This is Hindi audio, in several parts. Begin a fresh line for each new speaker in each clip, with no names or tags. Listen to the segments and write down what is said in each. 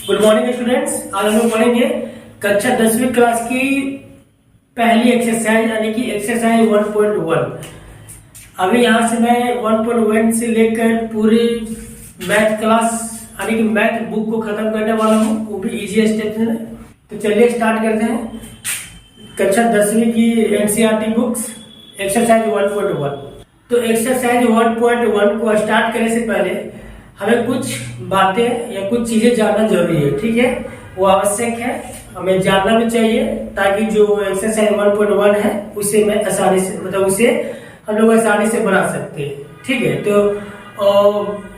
Good morning students. आज हम लोग पढ़ेंगे कक्षा 10वीं क्लास की पहली एक्सरसाइज यानी कि एक्सरसाइज 1.1। अभी यहाँ से मैं 1.1 से लेकर पूरी मैथ क्लास यानी कि मैथ बुक को खत्म करने वाला हूँ, वो भी इजी स्टेप में। तो चलिए स्टार्ट करते हैं कक्षा 10वीं की एनसीईआरटी बुक्स एक्सरसाइज 1.1। तो एक्सरसाइज 1.1 को स्टार्ट करने से पहले हमें कुछ बातें या कुछ चीजें जानना जरूरी है, ठीक है। वो आवश्यक है, हमें जानना भी चाहिए ताकि जो एक्सरसाइज 1.1 है उसे मैं आसानी से उसे हम लोग आसानी से बना सकते हैं, ठीक है। तो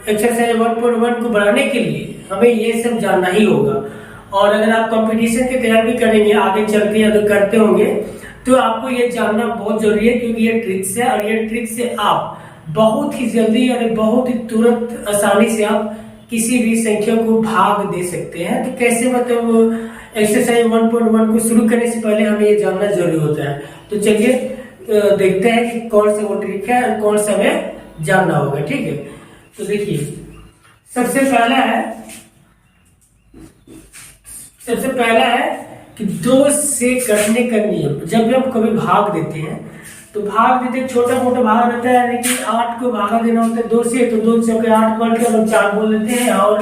एक्सरसाइज 1.1 को बनाने के लिए हमें ये सब जानना ही होगा। और अगर आप कंपटीशन की तैयारी करेंगे आगे चलते अगर करते होंगे तो आपको ये जानना बहुत जरूरी है, क्योंकि ये ट्रिक्स है और ये ट्रिक्स से आप बहुत ही जल्दी और बहुत ही तुरंत आसानी से आप किसी भी संख्या को भाग दे सकते हैं। तो कैसे एक्सरसाइज 1.1 को शुरू करने से पहले हमें ये जानना जरूरी होता है। तो चलिए देखते हैं कि कौन सा वो ट्रिक है और कौन सा हमें जानना होगा, ठीक है। तो देखिए सबसे पहला है कि 2 से कटने का नियम। जब भी हम कभी भाग देते हैं तो भाग देते छोटा मोटा भाग रहता है, यानी कि 8 को भागा देना होता है 2 से, तो 2 चौके 8 बढ़ के हम 4 बोल देते हैं और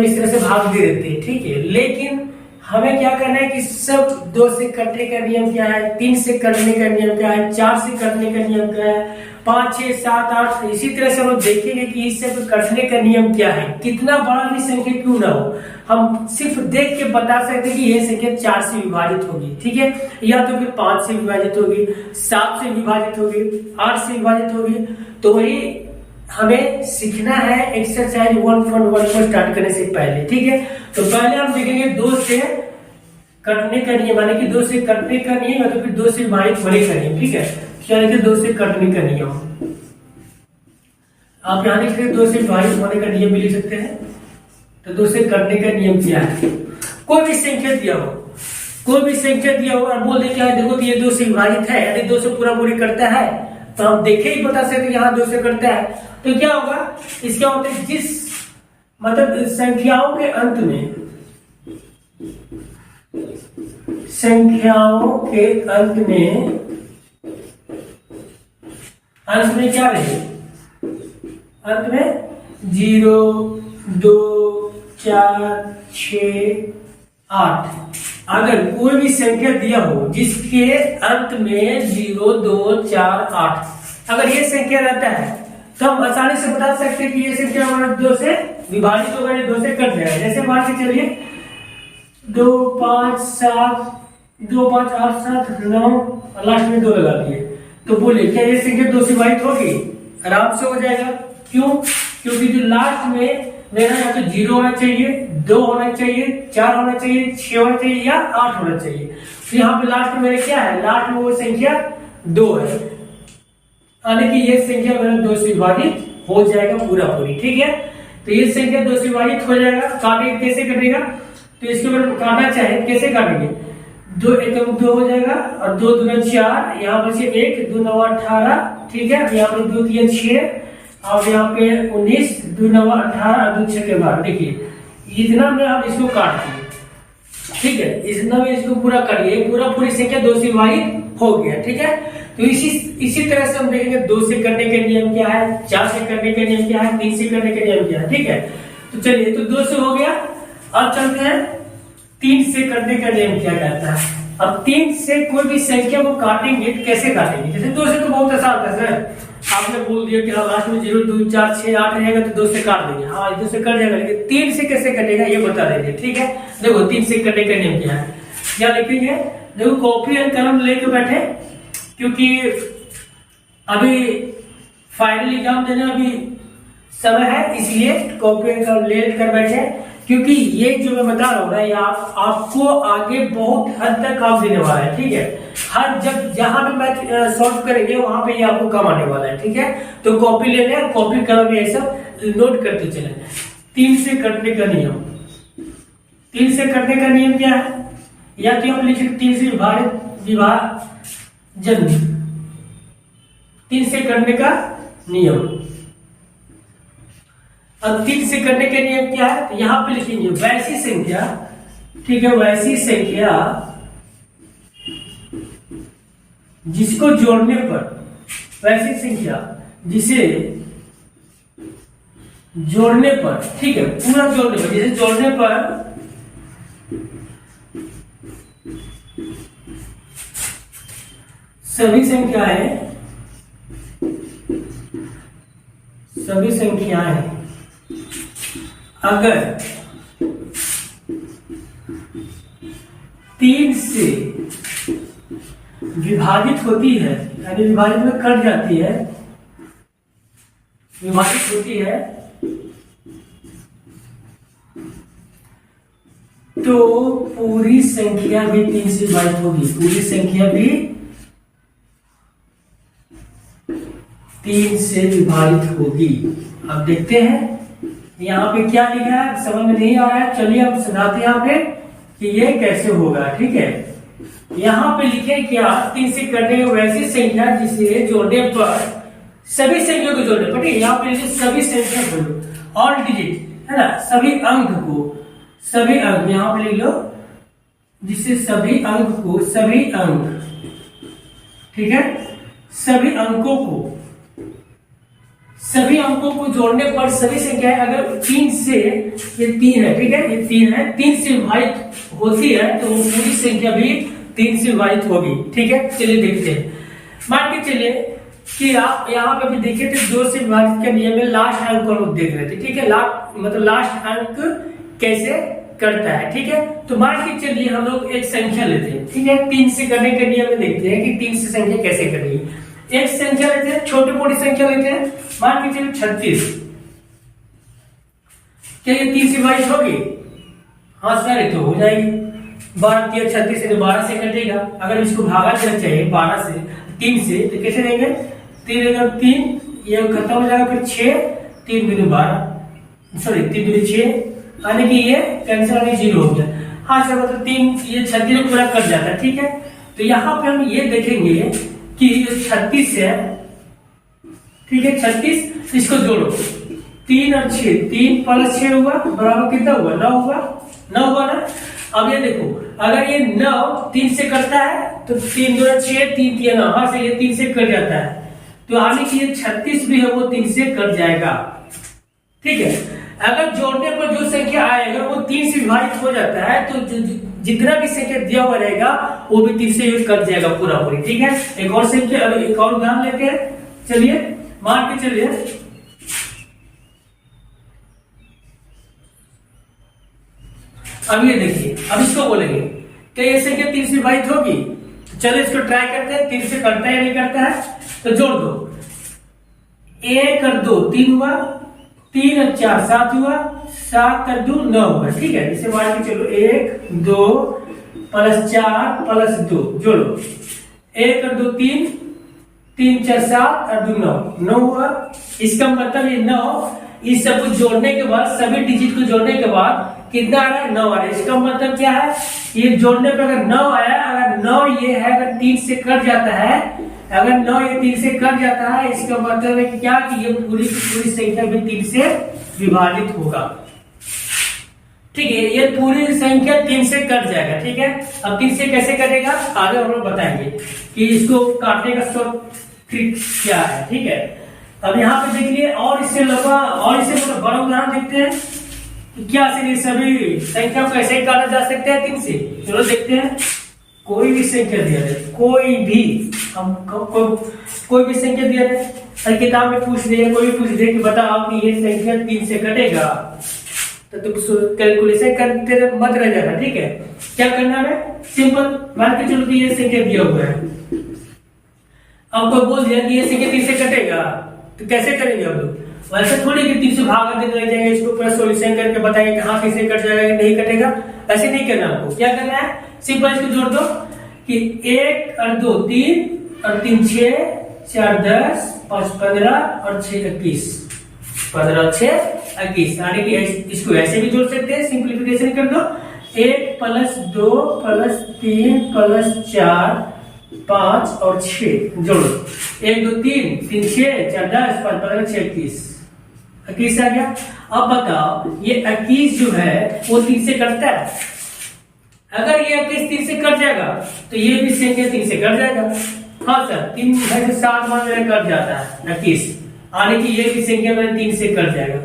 इस तरह से भाग दे देते हैं, ठीक है। लेकिन हमें क्या करना है कि सब 2 से कटने का नियम क्या है, 3 से कटने का नियम क्या है, 4 से कटने का नियम क्या है, 5, 6, 7, 8। इसी तरह से हम देखेंगे कि इससे कटने का नियम क्या है। कितना बड़ा भी संख्या क्यों ना हो, हम सिर्फ देख के बता सकते हैं कि यह संख्या 4 से विभाजित होगी, ठीक है, या तो फिर 5 से विभाजित होगी, 7 से विभाजित होगी, 8 से विभाजित होगी। तो वही हमें सीखना है एक्सरसाइज 1.1 को स्टार्ट करने से पहले, ठीक है। तो पहले हम देखेंगे 2 से कटने का नियम, यानी कि 2 से कटने का नियम या तो फिर 2 से विभाजित होने का नियम, ठीक है। यानी कि 2 से कटने का नियम आप यहाँ लिख सकते 2 से विभाजित होने का नियम भी लिख सकते हैं। तो 2 से कटने का नियम क्या है, कोई भी संख्या दिया हो और बोल दे क्या है, देखो तो ये 2 से विभाजित है, यदि 2 से पूरा करता है तो हम देखे ही बता सकते यहाँ 2 से करता है। तो क्या होगा, इसका मतलब जिस संख्याओं के अंत में क्या रहे, अंत में 0, 2, 4, 6, 8। अगर कोई भी संख्या दिया हो जिसके अंत में 0, 2, 4, 8, अगर ये संख्या रहता है तो हम आसानी से बता सकते हैं कि ये संख्या हमारा 2 से विभाजित होगा, 2 से कट जाएगा। जैसे मान के चलिए 2, 5, 7, 2, 5, 8, 7, 9 और लास्ट में 2 लगा दिए, तो बोले क्या ये संख्या 2 से विभाजित होगी? आराम से हो जाएगा। क्यों? क्योंकि जो लास्ट में मेरा या तो 0 होना चाहिए, 2 होना चाहिए, 4 होना चाहिए, 6 होना चाहिए या 8 होना चाहिए। तो यहाँ पे लास्ट में मेरे क्या है, लास्ट में वो संख्या 2 है, यानी कि ये संख्या मेरा 2 से विभाजित हो जाएगा पूरी, ठीक है। तो ये संख्या 2 से विभाजित हो जाएगा। काटेंगे कैसे कटेगा, तो इसके ऊपर काटना चाहे कैसे काटेंगे, 2 एकम 2 हो जाएगा और 2 दूना 4, यहाँ पर से 1, 2 9 18, ठीक है। यहाँ पर 2 3 6 और यहाँ पे 19, 2 9 18, 2 6 के बाद देखिए इतना में आप इसको काट दिए, ठीक है। इतना में इसको पूरा काटिए, पूरी संख्या 2 से विभाजित हो गया, ठीक है। तो इसी तरह से हम देखेंगे 2 से करने का नियम क्या है, 4 से करने का नियम क्या है, 3 से करने का नियम क्या है, ठीक है। तो चलिए, तो 2 से हो गया। अब चलते हैं 3 से करने का नियम क्या कहता है। अब 3 से कोई भी संख्या को काटेंगे तो कैसे काटेंगे, जैसे 2 से तो बहुत आसान था सर, आपने बोल दिया कि लास्ट में 0, 2, 4, 6, 8 रहेगा तो 2 से काट देंगे, हाँ 2 से कट जाएगा। लेकिन 3 से कैसे कटेगा ये बता देंगे, ठीक है। देखो 3 से कटने का नियम क्या है, क्या लिखेंगे, देखो कॉपी और कलम लेके बैठे, क्योंकि अभी फाइनल एग्जाम देने अभी समय है, इसलिए कॉपी और कलम ले कर बैठे, क्योंकि ये जो मैं बता रहा हूँ ना, ये आपको आगे बहुत हद तक काम देने वाला है, ठीक है। हर जहां पे मैथ सॉल्व करेंगे वहां पे ये आपको काम आने वाला है, ठीक है। तो कॉपी ले लें, कॉपी कलम ये सब नोट करते चले। 3 से कटने का नियम, 3 से कटने का नियम क्या है, या कि हम लिखे 3 से विभाजन, 3 से कटने का नियम। अब 3 से करने के नियम क्या है, तो यहाँ पे लिखेंगे वैसी संख्या, ठीक है, वैसी संख्या जिसको जोड़ने पर, वैसी संख्या जिसे जोड़ने पर, ठीक है, पूरा जोड़ने पर, जिसे जोड़ने पर सभी संख्याएं अगर 3 से विभाजित होती है, यानी विभाजित में कट जाती है, विभाजित होती है, तो पूरी संख्या भी 3 से विभाजित होगी, पूरी संख्या भी 3 से विभाजित होगी। अब देखते हैं यहाँ पे क्या लिखा है, समझ में नहीं आ रहा है, चलिए हम समझाते हैं यहाँ पे कि ये कैसे होगा। ठीक है, यहाँ पे लिखे क्या, 3 से करने वैसी संख्या जिसे जोड़ने पर, सभी संख्या को जोड़ने पर, ठीक है, यहाँ पे लिखे सभी संख्या को, ऑल डिजिट है ना, सभी अंक को, सभी अंक यहाँ पे लिख लो, जिससे सभी अंक को, सभी अंक, ठीक है, सभी अंकों को, सभी अंकों को जोड़ने पर सभी संख्याएं अगर 3 से, ये 3 है, ठीक है, ये 3 है, 3 से विभाजित होती है तो वो पूरी संख्या भी 3 से विभाजित होगी। ठीक है, चलिए देखते हैं। मान के चलिए कि आप यहाँ पे भी देखे थे 2 से विभाजित के नियम में लास्ट अंक को हम देख रहे थे। ठीक है, लास्ट अंक कैसे करता है। ठीक है, तो मान के चलिए हम लोग एक संख्या लेते हैं। ठीक है, 3 से करने के नियम में देखते हैं कि 3 से संख्या कैसे करनी है। एक संख्या लेते हैं, छोटी मोटी संख्या लेते हैं, मान के चलिए 36। क्या ये 3 से विभाजित होगी? हाँ सर, तो हो जाएगी। 12 3 36 से 12 से कटेगा। अगर इसको भागा देना चाहिए 12 से 3 से, तो कैसे देंगे? 3 ये खत्म हो जाएगा, फिर 6 3 दूनी 12, सॉरी 3 दूनी 6, यानी कि ये कैंसिल होने 0 हो गया। हाँ सर, मतलब 3 ये 36 पूरा कट जाता है। ठीक है, तो यहाँ पे हम ये देखेंगे कि 36 है, ठीक है, 36, इसको जोड़ो, 3 और 6, 3 + 6 हुआ बराबर कितना हुआ? 9 हुआ, 9 हुआ ना। अब ये देखो, अगर ये 9 3 से कटता है तो 3 2 6, 3 3 9, हाँ से ये 3 से कट जाता है, तो यानी कि ये 36 भी है वो 3 से कट जाएगा। ठीक है, अगर जोड़ने पर जो संख्या आएगा वो 3 से विभाजित हो जाता है, तो जितना भी संख्या दिया हुआ रहेगा वो भी 3 से कट जाएगा पूरा पूरी। ठीक है, एक और संख्या, एक और उदाहरण लेते हैं। चलिए मान के चलिए अब ये देखिए, अब इसको बोलेंगे कि ये संख्या 3 से विभाजित होगी। चलो इसको ट्राई करते हैं, 3 से करता है या नहीं करता है, तो जोड़ दो, 1 और 2 3 हुआ, 3 और 4 7 हुआ, 7 और 2 9 हुआ। ठीक है, इसे मान के चलो 1 2 + 4 + 2 जोड़ो, 1 और 2 3 3 4 7 और 2 9 हुआ। इसका मतलब ये 9, इस सब को जोड़ने के बाद, सभी डिजिट को जोड़ने के बाद कितना आ रहा है? 9 आ रहा है। इसका मतलब क्या है? ये जोड़ने पर अगर 9 आया, अगर 9 ये है, अगर 3 से कट जाता है, अगर 9 ये 3 से कट जाता है, इसका मतलब है कि क्या, कि ये पूरी की पूरी संख्या भी 3 से विभाजित होगा। ठीक है, ये पूरी संख्या 3 से कट जाएगा। ठीक है, अब 3 से कैसे कटेगा आगे हम लोग बताएंगे कि इसको काटने का ट्रिक क्या है। ठीक है, अब यहाँ पे देखिए, और इससे लंबा और इससे बड़ा उदाहरण देखते हैं कि क्या से सभी संख्या को ऐसे ही काटा जा सकता है 3 से। चलो देखते हैं, कोई भी संख्या दिया जाए, कोई भी, हम कोई भी संख्या दिया जाए, हर किताब में पूछ दिया, कोई भी पूछ दे कि बताओ कि ये संख्या 3 से कटेगा, तो तुम कैलकुलेशन करते मत रह जाना। ठीक है, क्या करना है? सिंपल, मान के चलो कि ये संख्या दिया हुआ है, आपको बोल दिया कि ये संख्या 3 से कटेगा, तो कैसे करेंगे हम लोग? वैसे थोड़ी कि 3 से भागा देने लग जाएंगे, इसको पूरा सॉल्यूशन करके बताएंगे कि हाँ 3 से कट जाएगा, नहीं कटेगा, ऐसे नहीं करना। आपको क्या करना है? सिंपल इसको जोड़ दो कि 1 और 2 3 और 3 6, 4 10, 5 15 और 6 21, 15 और 6 21, यानी कि इसको ऐसे भी जोड़ सकते हैं, सिंप्लीफिकेशन कर दो, 1 + 2 + 3 + 4 5 और 6 जोड़ो, 1 2 3 3 6 4 10 5 15 6 21, 21 आ गया। अब बताओ ये 21 जो है वो 3 से कटता है। अगर ये 21 3 से कट जाएगा तो ये भी संख्या 3 से कट जाएगा। हाँ सर, 3 है तो 7 मान मेरा कट जाता है 21, आने की ये भी संख्या मेरा 3 से कट जाएगा।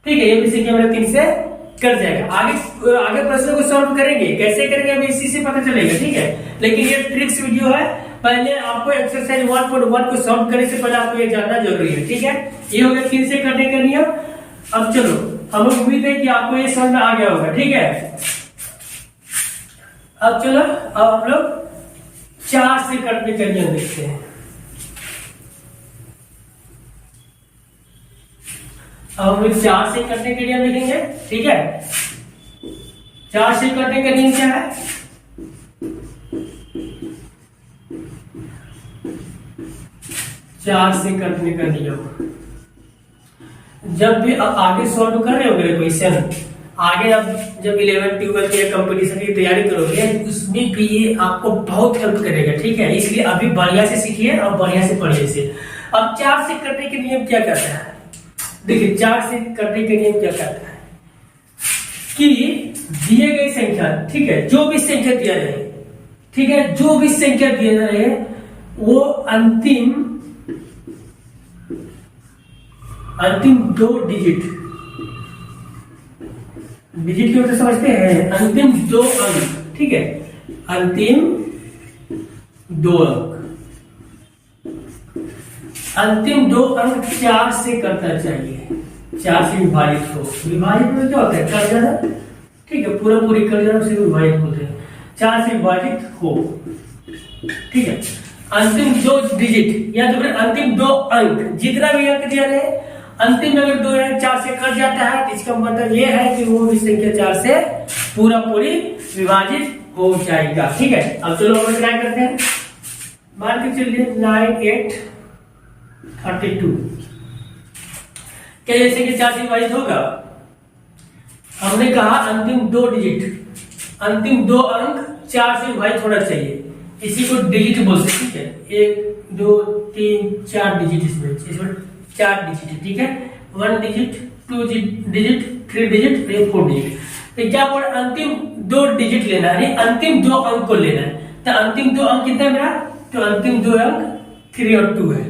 ठीक है, ये भी संख्या मेरा 3 से कट जाएगा। आगे प्रश्न को सॉल्व करेंगे, कैसे करेंगे अभी इसी से पता चलेगा। ठीक है, लेकिन ये ट्रिक्स वीडियो है, पहले आपको एक्सरसाइज 1.1 को सॉल्व करने से पहले आपको ये जानना जरूरी है। ठीक है, ये हो गया 3 से कटने का नियम। अब चलो, हम लोग उम्मीद है कि आपको ये समझ में आ गया होगा। ठीक है, अब चलो, अब हम लोग 4 से कटने का नियम देखते हैं। अब हम लोग 4 से कटने के नियम लिखेंगे। ठीक है, 4 से कटने का नियम क्या है? चार से कटने का नियम, जब भी आप आगे सॉल्व कर रहे होगे क्वेश्चन, आगे आप जब 11 12 या कंपटीशन की तैयारी करोगे उसमें भी ये आपको बहुत हेल्प करेगा। ठीक है, इसलिए अभी बढ़िया से सीखिए और बढ़िया से पढ़िए इसे। अब 4 से कटने के नियम क्या कहता है? देखिए, 4 से कटने के नियम क्या कहता है कि दिए गई संख्या, ठीक है, जो भी संख्या दिया रहे, ठीक है, जो भी संख्या दिया रहे वो अंतिम 2 डिजिट की मतलब समझते हैं, अंतिम 2 अंक। ठीक है, अंतिम 2 अंक, अंतिम 2 अंक 4 से कटना चाहिए, 4 से विभाजित हो। विभाजित में क्या होता है? कट जाना। ठीक है, पूरा पूरी कट जाना उसे विभाजित बोलते हैं। 4 से विभाजित हो। ठीक है, अंतिम 2 डिजिट या तो फिर अंतिम 2 अंक, जितना भी अंक दिया रहे, अंतिम अगर 2 अंक 4 से कट जाता है तो इसका मतलब यह है कि वो भी संख्या 4 से पूरा पूरी विभाजित हो जाएगा। ठीक है, अब चलो हम ट्राई करते हैं। मान के चलिए 9 8 32, क्या ये संख्या 4 से विभाजित होगा? हमने कहा अंतिम 2 डिजिट, अंतिम 2 अंक 4 से विभाजित होना चाहिए, इसी को डिजिट बोलते हैं। ठीक है, 1 2 3 4 डिजिट, इसमें 4 डिजिट है। ठीक है, 1 डिजिट 2 डिजिट 3 डिजिट 4 डिजिट। तो क्या बोल, अंतिम 2 डिजिट लेना है, अंतिम 2 अंक को लेना है। तो अंतिम 2 अंक कितना है मेरा? तो अंतिम 2 अंक 3 और 2 है।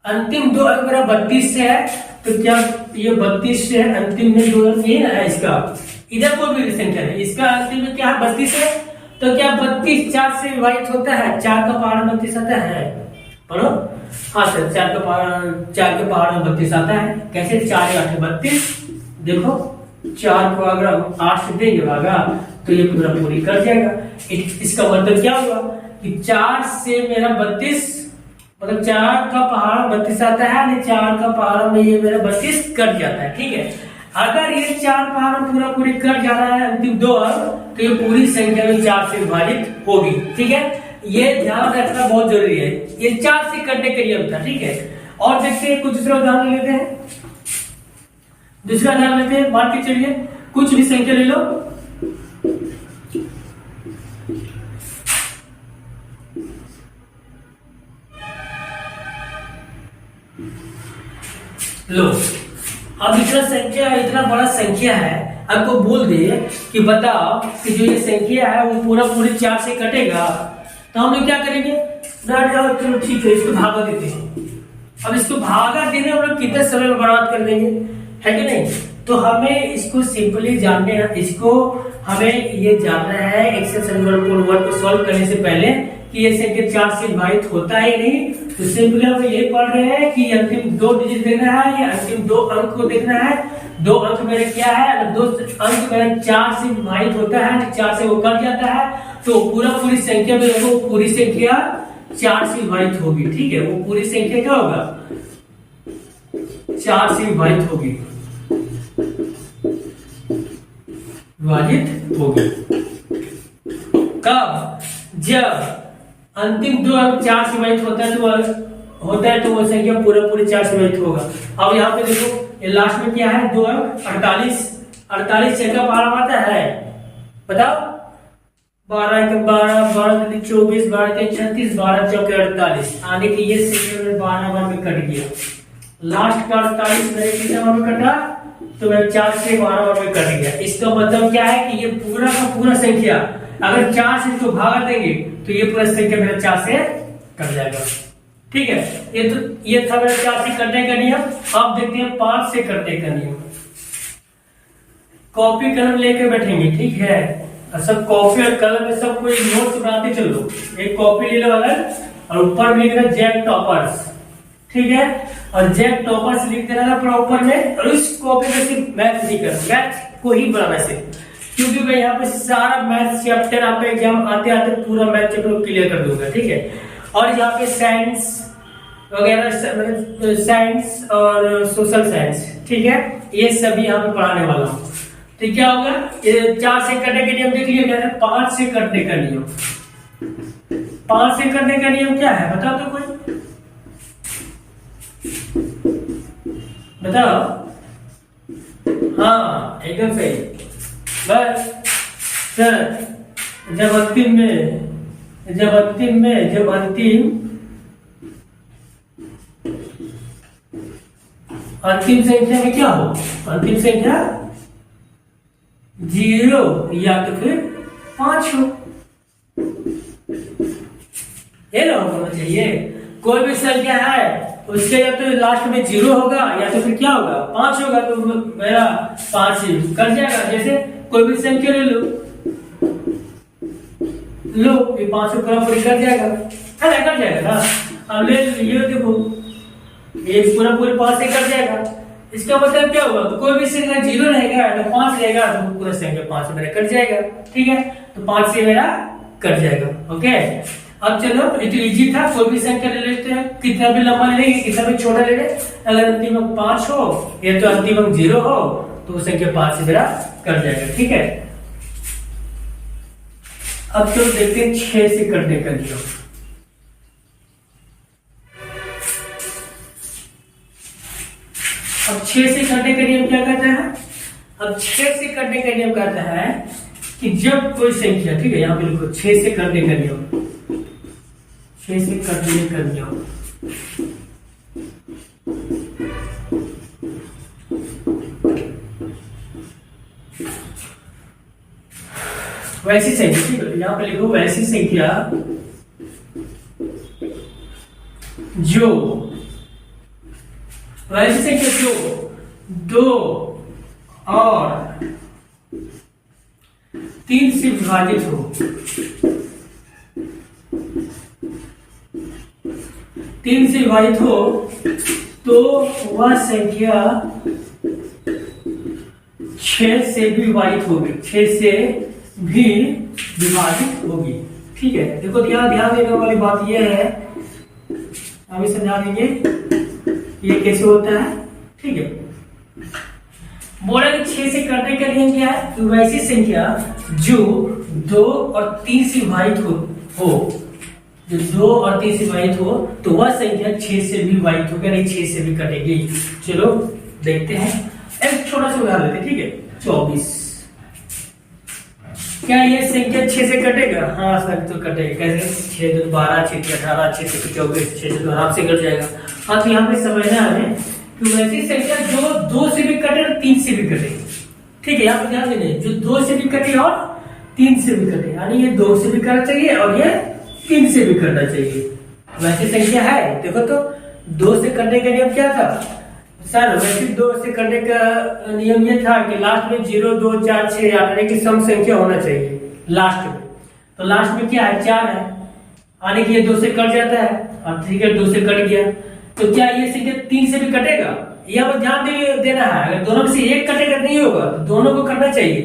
अंतिम 2 अंक मेरा 32 से है, तो क्या ये 32 से है? अंतिम में 2 अंक ये है इसका, इधर कोई भी संख्या है, इसका अंतिम में क्या है? 32 है। तो क्या 32 4 से विभाजित होता है? 4 का पहाड़ 32 आता है, पढ़ो। हाँ सर, 4 का पहाड़ में 32 आता है। कैसे? 4 8 32। देखो, 4 को अगर हम 8 से देंगे भागा तो ये पूरा पूरी कर जाएगा। इसका मतलब क्या हुआ कि 4 से मेरा 32, मतलब 4 का पहाड़ 32 आता है, 4 का पहाड़ में ये मेरा 32 कट जाता है। ठीक है, अगर ये 4 पहाड़ पूरा पूरी कट जा रहा है अंतिम 2 अंक, तो ये पूरी संख्या में 4 से विभाजित होगी। ठीक है, ये ध्यान रखना बहुत जरूरी है। ये 4 से कटने के नियम था। ठीक है, और देखते हैं कुछ दूसरा उदाहरण लेते हैं। दूसरा उदाहरण लेते हैं, मान के चलिए कुछ भी संख्या ले लो। लो, अब इतना बड़ा संख्या है, आपको बोल दे कि बताओ कि जो ये संख्या है वो पूरा पूरी 4 से कटेगा, तो हम लोग क्या करेंगे? चलो ठीक है, इसको भागा देते हैं। अब इसको भागा देने हम लोग कितने समय में बर्बाद कर देंगे, है कि नहीं? तो हमें इसको सिंपली जानने हैं, इसको हमें ये जानना है एक्सरसाइज 1.1 को सॉल्व करने से पहले कि ये संख्या 4 से विभाजित होता है नहीं। तो सिंपली हम ये पढ़ रहे हैं कि अंतिम 2 डिजिट देखना है या अंतिम 2 अंक को देखना है। 2 अंक मेरे क्या है? अगर 2 अंक मेरा 4 से विभाजित होता है, 4 से वो कट जाता है, तो पूरा पूरी संख्या में देखो, पूरी संख्या 4 से विभाजित होगी। ठीक है, वो पूरी संख्या क्या होगा? 4 से विभाजित होगी, विभाजित होगी। कब? जब अंतिम 2 अंक 4 से विभाजित होता है तो वो संख्या पूरा पूरी 4 से विभाजित होगा। अब यहाँ पे देखो, ये लास्ट में क्या है? 2 अंक 48 से का पहाड़ आता है, बताओ। 12 के 12 12 के 24 12 के 36 12 चौके 48, आगे की ये संख्या में 12 बार में कट गया। लास्ट का 48 मेरे कितने बार में कटा, तो मैं 4 से 12 बार में कट गया। इसका मतलब क्या है कि ये पूरा का पूरा संख्या अगर 4 से इसको भागा देंगे तो ये पूरा संख्या मेरा 4 से कट जाएगा। ठीक है, ये था मेरा 4 से कटने का नियम। अब देखते हैं 5 से कटने का नियम। कॉपी कलम लेके बैठेंगे, ठीक है, सब कॉपी और कलम में सब कोई नोट्स बनाते चलो। एक कॉपी ले लो अलग और ऊपर में लिख देना जैक टॉपर्स, ठीक है, और जैक टॉपर्स लिख देना पूरा ऊपर में। और उस कॉपी में सिर्फ मैथ नहीं करना, मैथ को ही बनाना सिर्फ, क्योंकि मैं यहाँ पे सारा मैथ चैप्टर आपका एग्जाम आते आते पूरा मैथ चैप्टर क्लियर कर दूंगा। ठीक है, और यहाँ पे साइंस वगैरह, साइंस और सोशल साइंस, ठीक है, ये सभी यहाँ पे पढ़ाने वाला हूँ। तो क्या होगा, 4 से कटने का नियम देख लिया, 5 से कटने का नियम। 5 से कटने का नियम क्या है बताओ तो कोई, बताओ। हाँ एकदम सही, बस सर जब अंतिम संख्या में क्या हो, अंतिम संख्या 0 या तो फिर 5 हो, ये ना होना चाहिए। कोई भी संख्या है उसके या तो लास्ट में 0 होगा या तो फिर क्या होगा 5 होगा, तो मेरा 5 ही कट जाएगा। जैसे कोई भी संख्या ले लो, ये 5 पूरा पूरी कट जाएगा, है ना, कट जाएगा ना। अब ले ये देखो, ये पूरा पूरी 5 से कट जाएगा। इसका मतलब क्या होगा, तो कोई भी संख्या 0 रहेगा तो 5 रहेगा, तो पूरा संख्या 5 से मेरा कट जाएगा। ठीक है, तो 5 से मेरा कट जाएगा। ओके, अब चलो, इतना इजी था। कोई भी संख्या ले लेते हैं, कितना भी लंबा ले लेंगे, कितना भी छोटा ले ले। अगर अंतिम अंक 5 हो या तो अंतिम अंक 0 हो तो संख्या 5 से मेरा कट जाएगा। ठीक है, अब चलो देखते हैं 6 से कटने का नियम। अब 6 से कटने का नियम क्या कहता है, अब 6 से कटने का नियम कहता है कि जब कोई संख्या, ठीक है, यहां पे लिखो 6 से कटने का नियम, 6 से कटने का नियम। वैसी संख्या, ठीक है, यहां पे लिखो वैसी संख्या जो, वैसी संख्या जो 2 और 3 से विभाजित हो, 3 से विभाजित हो तो वह संख्या 6 से भी विभाजित होगी, 6 से भी विभाजित होगी। ठीक है, देखो ध्यान देने वाली बात यह है, अभी समझा देंगे ये कैसे होता है। ठीक है, बोला कि 6 से कटने का नियम क्या है, तो वैसी संख्या जो 2 और 3 से विभाजित हो, जो 2 और 3 से विभाजित हो तो वह संख्या 6 से भी विभाजित होगी, नहीं 6 से भी कटेगी। चलो देखते हैं, एक छोटा सा उदाहरण लेते हैं। ठीक है, 24, क्या ये संख्या 6 से कटेगा? हाँ सर, तो कटेगा। कैसे? 6 2 12, 6 3 18, 6 से 24, 6 से तो आराम से कट जाएगा। हाँ, तो यहाँ पे समझना है कि वैसी संख्या जो 2 से भी कटे और 3 से भी कटे। ठीक है, यहाँ पे ध्यान देना, जो 2 से भी कटे और 3 से भी कटे, यानी ये 2 से भी करना चाहिए और ये 3 से भी करना चाहिए। वैसी संख्या है, देखो तो 2 से कटने का नियम क्या था सर? वैसे 2 से कटने का नियम ये था कि लास्ट में 0 2 4 6 8 यानी कि सम संख्या होना चाहिए लास्ट में। तो लास्ट में क्या है? 4 है, यानी कि ये 2 से कट जाता है। और ठीक है, 2 से कट गया, तो क्या ये संख्या 3 से भी कटेगा? यह ध्यान देना है। अगर दोनों में से एक कटेगा नहीं होगा, तो दोनों को करना चाहिए।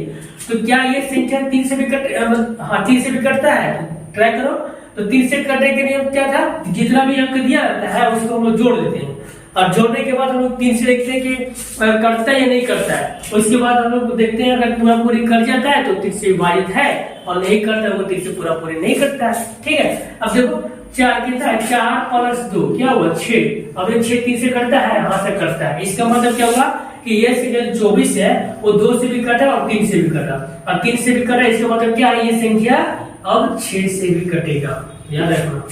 तो क्या ये संख्या 3 से भी कटे? हाँ, 3 से भी कटता है, ट्राई करो। तो 3 से कटने के नियम क्या था? जितना भी अंक दिया रहता है उसको हम लोग जोड़ देते हैं, और जोड़ने के बाद हम लोग 3 से देखते हैं कि कटता है या नहीं करता है। उसके बाद हम लोग देखते हैं अगर पूरा पूरी कट जाता है तो 3 से विभाजित है, और नहीं करता है वो 3 से पूरा पूरी नहीं करता है। ठीक है, अब देखो 4 कितना है? 4 + 2 क्या हुआ? 6। अब ये 6 3 से करता है? हाँ से करता है। इसका मतलब क्या होगा कि ये संख्या 24 है वो 2 से भी कटा और 3 से भी कटा, और 3 से भी कटा, इसका मतलब क्या है? ये संख्या अब 6 से भी कटेगा, याद रखना।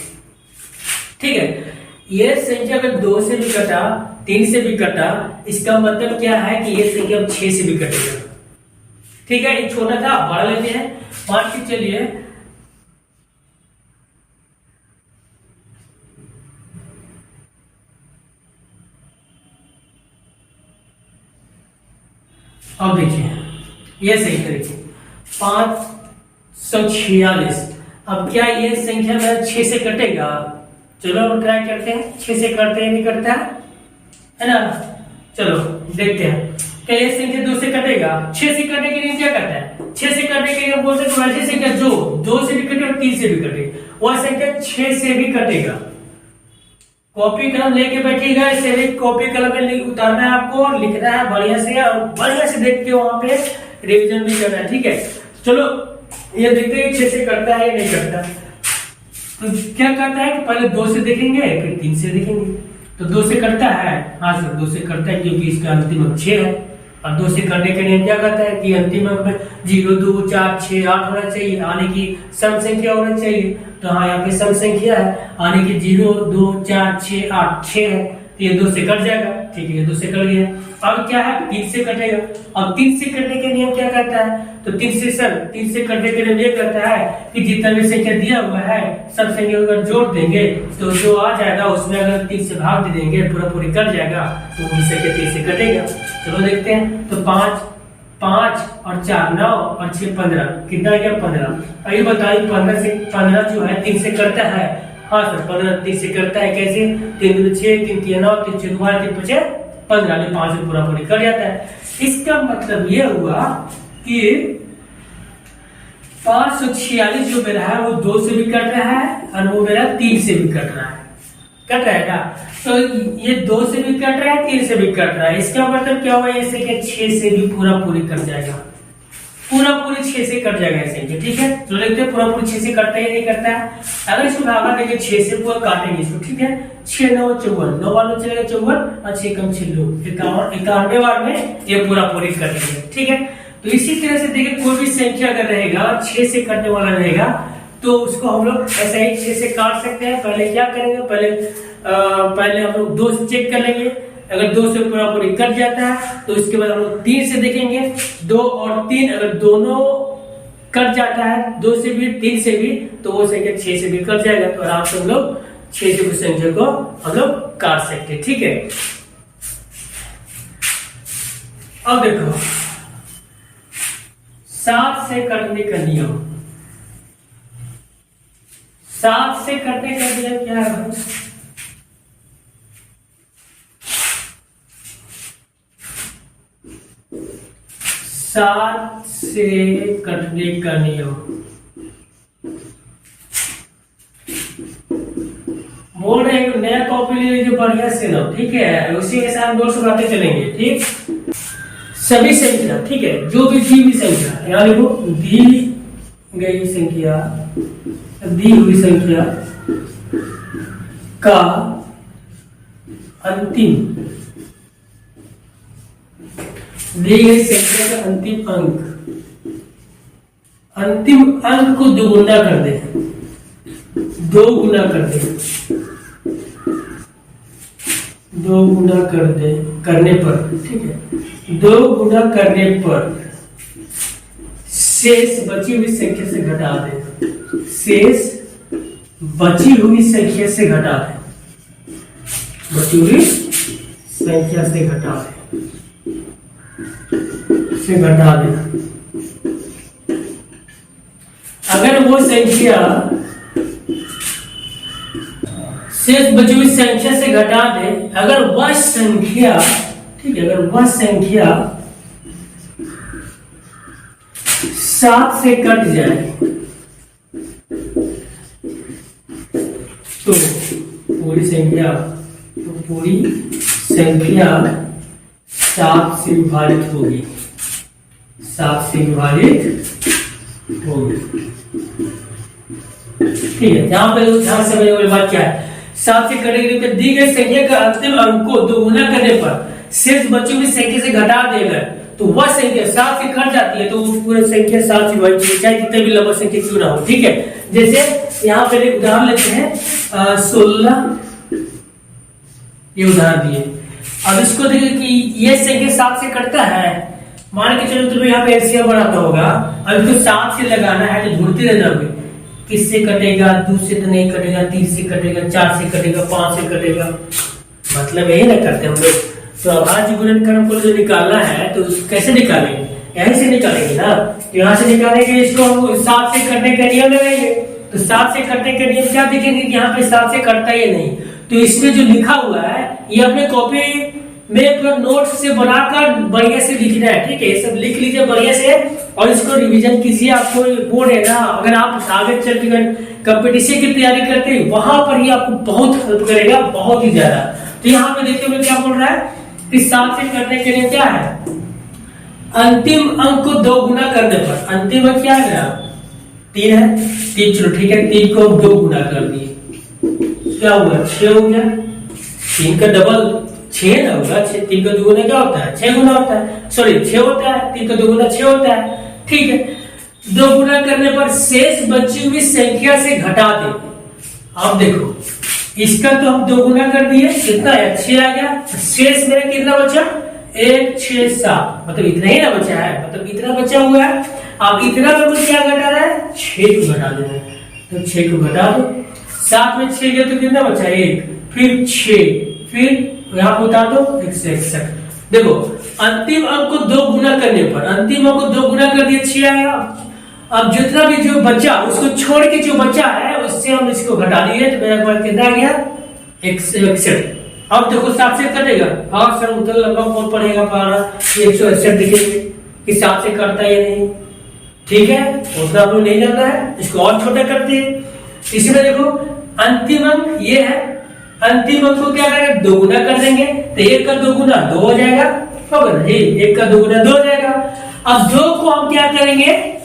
ठीक है, ये संख्या अगर 2 से भी कटा 3 से भी कटा, इसका मतलब क्या है कि ये संख्या अब 6 से भी कटेगा। ठीक है, ये छोटा था, बड़ा लेते हैं। मान के चलिए अब देखिए ये सही तरीके 546। अब क्या ये संख्या मेरा 6 से कटेगा? चलो अब ट्राई करते हैं, 6 से कटते हैं नहीं कटता है ना। चलो देखते हैं क्या ये संख्या 2 से कटेगा। 6 से कटने के लिए क्या करता है? 6 से कटने के लिए बोलते हैं वैसे संख्या जो 2 से भी कटे और 3 से भी कटे, वह संख्या 6 से भी कटेगा। कॉपी कलम लेके बैठिएगा, इसे भी कॉपी कलम में उतारना है आपको और लिखना है बढ़िया से, और बढ़िया से देख के वहां पे रिवीजन भी करना है। ठीक है, चलो ये देखते हैं 6 से करता है या नहीं करता। तो क्या करता है कि पहले 2 से देखेंगे फिर 3 से देखेंगे। तो 2 से करता है, हाँ सर 2 से करता है क्योंकि इसका अंतिम अंक 6 है। और 2 से करने के लिए क्या करता है कि अंतिम अंक में 0 2 4 6 8 होना चाहिए, यानी कि सम संख्या होना चाहिए। तो हाँ यहाँ पे सम संख्या है, यानी कि 0 2 4 6 8 6 है, तो ये 2 से कट जाएगा। ठीक है, ये 2 से कट गया। अब क्या है 3 से कटेगा। अब 3 से कटने के नियम क्या करता है? तो 3 से कटने के नियम ये करता है कि जितना भी संख्या दिया हुआ है सब संख्या अगर जोड़ देंगे तो जो आ जाएगा उसमें अगर 3 से भाग दे देंगे पूरा पूरी कट जाएगा, तो वही संख्या 3 से कटेगा। चलो देखते हैं। तो 5 और 4 9 और 6 15, कितना गया 15। अभी बताइए 15 जो है 3 से करता है। हाँ सर 15 3 से करता है, कैसे? 3 2 6 3 3 9 3 6 2 3 5 15 में 5 से पूरा पूरी कट जाता है। इसका मतलब ये हुआ कि 546 जो मेरा है वो 2 से भी कट रहा है और वो मेरा 3 से भी कट रहा है। कट रहा है ना? तो ये 2 से भी कट रहा है 3 से भी कट रहा है। इसका मतलब क्या हुआ? ऐसे कि 6 से भी पूरा पूरी कट जाएगा, पूरा पूरी 6 से कट जाएगा ऐसे। ठीक है, तो देखते हैं पूरा पूरी 6 से कटता है या नहीं करता है। अगर इसको भागा देंगे 6 से पूरा काटेंगे इसको। ठीक है, 6 9 54, 9 बार में चलेगा 54 और 6 कम 6 लो 51 बार में ये पूरा पूरी कटेगा। ठीक है, तो इसी तरह से देखिए कोई भी संख्या अगर रहेगा 6 से कटने वाला रहेगा तो उसको हम लोग ऐसे ही 6 से काट सकते हैं। पहले क्या करेंगे, पहले हम लोग 2 से चेक कर लेंगे। अगर 2 से पूरा पूरी कट जाता है तो उसके बाद हम लोग 3 से देखेंगे। 2 और 3 अगर दोनों कट जाता है, 2 से भी 3 से भी, तो वो संख्या 6 से भी कट जाएगा। तो आराम से हम लोग 6 से उस संख्या को हम लोग काट सकते हैं। ठीक है, अब देखो 7 से कटने का नियम। 7 से कटने का नियम क्या है? 7 से कटने का नियम बोल रहे हैं, नया कॉपी ले लीजिए बढ़िया से ना। ठीक है, उसी के साथ 2 सुनाते चलेंगे। ठीक, सभी संख्या, ठीक है, जो भी दी हुई संख्या, यानी वो दी गई संख्या, दी हुई संख्या का अंतिम, दी गई संख्या का अंतिम अंक को दोगुना कर दे, 2 गुना कर दे, 2 गुना कर दे करने पर, ठीक है, 2 गुना करने पर शेष बची हुई संख्या से घटा दे, शेष बची हुई संख्या से घटा दे, बची हुई संख्या से घटा दे, से घटा दे। अगर वो संख्या शेष बची हुई संख्या से घटा दे, अगर वह संख्या, ठीक है, अगर वह संख्या 7 से कट जाए तो पूरी संख्या 7 से विभाजित होगी, 7 से विभाजित होगी। ठीक है, यहां पर ध्यान से समझने वाली बात क्या है, 7 से कटेगी तो दी गई संख्या का अंतिम अंक को दोगुना करने पर शेष बची हुई संख्या से घटा देगा तो वह संख्या 7 से कट जाती है, तो वो पूरी संख्या 7 से विभाजित होगी, चाहे कितने भी लंबा संख्या क्यों ना हो। ठीक है, जैसे यहाँ पे एक उदाहरण लेते हैं 16, ये उदाहरण दिए। अब इसको देखिए कि ये संख्या 7 से कटता है। मान के चलो तुम्हें यहाँ पे एलसीएम बनाता होगा, अब इसको 7 से लगाना है तो ढूंढते रहना होगा किससे कटेगा, 2 से तो नहीं कटेगा, 3 से कटेगा, 4 से कटेगा, 5 से कटेगा, मतलब यही ना करते हम लोग। तो अभाज्य गुणनखंड को जो निकालना है तो कैसे निकालेंगे, यहीं से निकालेंगे ना। तो यहाँ से निकालेंगे, इसको हम 7 से कटने का नियम लगाएंगे। तो 7 से कटने का नियम क्या देखेंगे कि यहाँ पे 7 से कटता ही नहीं। तो इसमें जो लिखा हुआ है ये अपने कॉपी में पूरा नोट से बनाकर बढ़िया से लिखना है, ठीक है। ये सब लिख लीजिए बढ़िया से और इसको रिवीजन कीजिए। आपको बोर्ड है ना, अगर आप आगे चल के कंपटीशन की तैयारी करते हैं वहां पर ही आपको बहुत हेल्प करेगा, बहुत ही ज्यादा। तो यहाँ पे देखते हुए क्या बोल रहा है कि 7 से करने के लिए क्या है, अंतिम अंक को 2 गुना करने पर, अंतिम अंक क्या है 3 है, 3 चलो ठीक है, 3 को 2 गुना कर दिए क्या हुआ 6 हो गया। 3 का डबल 6 ना होगा, 3 का 2 गुना क्या होता है 6 गुना होता है, सॉरी 6 होता है, 3 का 2 गुना 6 होता है, ठीक है। 2 गुना करने पर शेष बची हुई संख्या से घटा दे। अब देखो इसका तो हम 2 गुना कर दिए, कितना है 6 आ गया, शेष मेरा कितना बचा 1 6 7, मतलब इतना ही ना बचा है, मतलब इतना बचा हुआ है। अब इतना में मुझे क्या घटा रहा है 6 को घटा देना है, तो 6 को घटा दो, 7 में 6 गया तो कितना बचा 1, फिर 6, फिर यहाँ बता दो 161। देखो अंतिम अंक को 2 गुना करने पर, अंतिम अंक को 2 गुना कर दिए 6 आया। अब जितना भी जो बचा उसको छोड़ के जो बचा है उससे हम इसको घटा दिए तो मेरा पास कितना गया 161। अब देखो 7 से कटेगा, हाँ सर उतना लंबा कौन पड़ेगा पारा 161 लिखेंगे कि 7 से कटता है नहीं, ठीक है उतना आपको नहीं जानना है, इसको और छोटा करते हैं। इसमें देखो अंतिम अंक ये है, अंतिम अंक को क्या करेंगे 2 गुना कर देंगे, तो 1 का 2 गुना 2 हो जाएगा, होगा जी 1 का 2 गुना 2 हो जाएगा। अब 2 को हम क्या करेंगे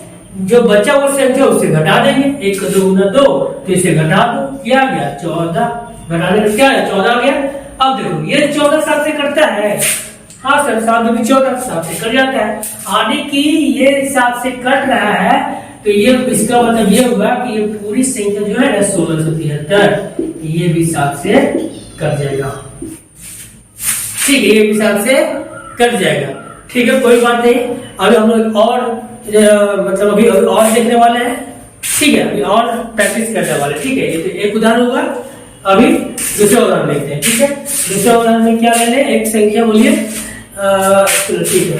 जो बचा वो संख्या उससे घटा देंगे, 1 का 2 गुना 2, तो इसे घटा दो क्या आ गया 14, घटाने का क्या है 14 आ गया। अब देखो ये 14 7 से कटता है, हाँ सर 7 में 14 7 से कट जाता है, आने की ये 7 से कट रहा है तो ये इसका मतलब ये हुआ कि ये पूरी संख्या जो है ना 1673 ये भी 7 से कट जाएगा, ठीक है ये भी 7 से कट जाएगा, ठीक है कोई बात नहीं। अभी हम लोग और मतलब अभी और देखने वाले हैं, ठीक है अभी और प्रैक्टिस करने वाले, ठीक है। ये एक उदाहरण होगा, अभी दूसरा उदाहरण देखते हैं, ठीक है। दूसरा उदाहरण में क्या लेने, एक संख्या बोलिए, चलो ठीक है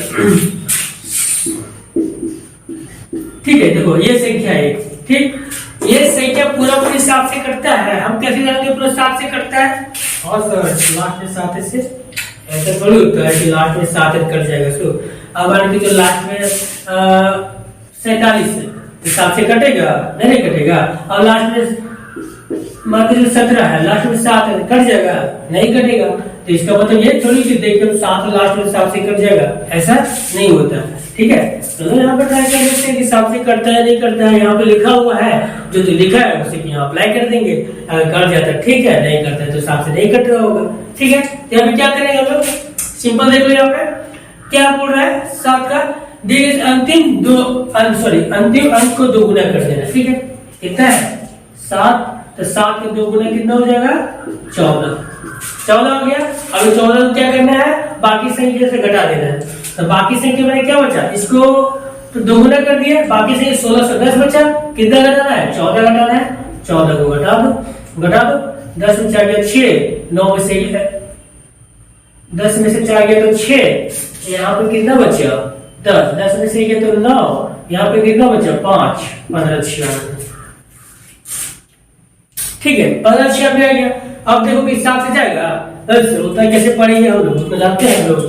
ठीक है। देखो ये संख्या है, ठीक ये संख्या पूरा पूरी 7 से कटता है, हम कैसे जानते पूरा 7 से कटता है, और लास्ट में 7 से ऐसा थोड़ी होता है कि लास्ट में 7 कट जाएगा। सो अब मान के लास्ट में 47 7 से कटेगा नहीं कटेगा, और लास्ट में मान के 17 है लास्ट में 7 कट जाएगा नहीं कटेगा, तो इसका मतलब ये थोड़ी सी देखिए 7 लास्ट में 7 से कट जाएगा, ऐसा नहीं होता, ठीक है। तो यहाँ पे ट्राई कर लेते हैं कि 7 से कटता है नहीं करता है, यहाँ पे लिखा हुआ है जो तो लिखा है उसे यहाँ अप्लाई कर देंगे, अगर कट जाता है ठीक है, नहीं करता है तो 7 से नहीं कट रहा होगा, ठीक है। तो यहाँ पे क्या करेंगे हम लोग, सिंपल देख लो यहाँ पे क्या बोल रहा है 7 का अंतिम अंक को 2 गुना कर देना, ठीक है कितना है 7, तो 7 के 2 गुना कितना हो जाएगा 14 हो गया। अब 14 को क्या करना है बाकी संख्या से घटा देना है, तो बाकी संख्या में क्या बचा, इसको तो 2 गुना कर दिया, बाकी संख्या 16 से 10 बचा, कितना घटाना है 14 घटाना है, 14 को घटा दो 10 में 4 गया 6, 9 में से 10 में से 4 गया तो 6, यहाँ पे कितना बचा 10, 10 में से गया तो 9, यहाँ पे कितना बचा 5, 15 96, ठीक है 15 96 आ गया। अब देखो किस हिसाब से जाएगा, उतना कैसे पढ़ेंगे हम लोग, उतना जानते हैं हम लोग,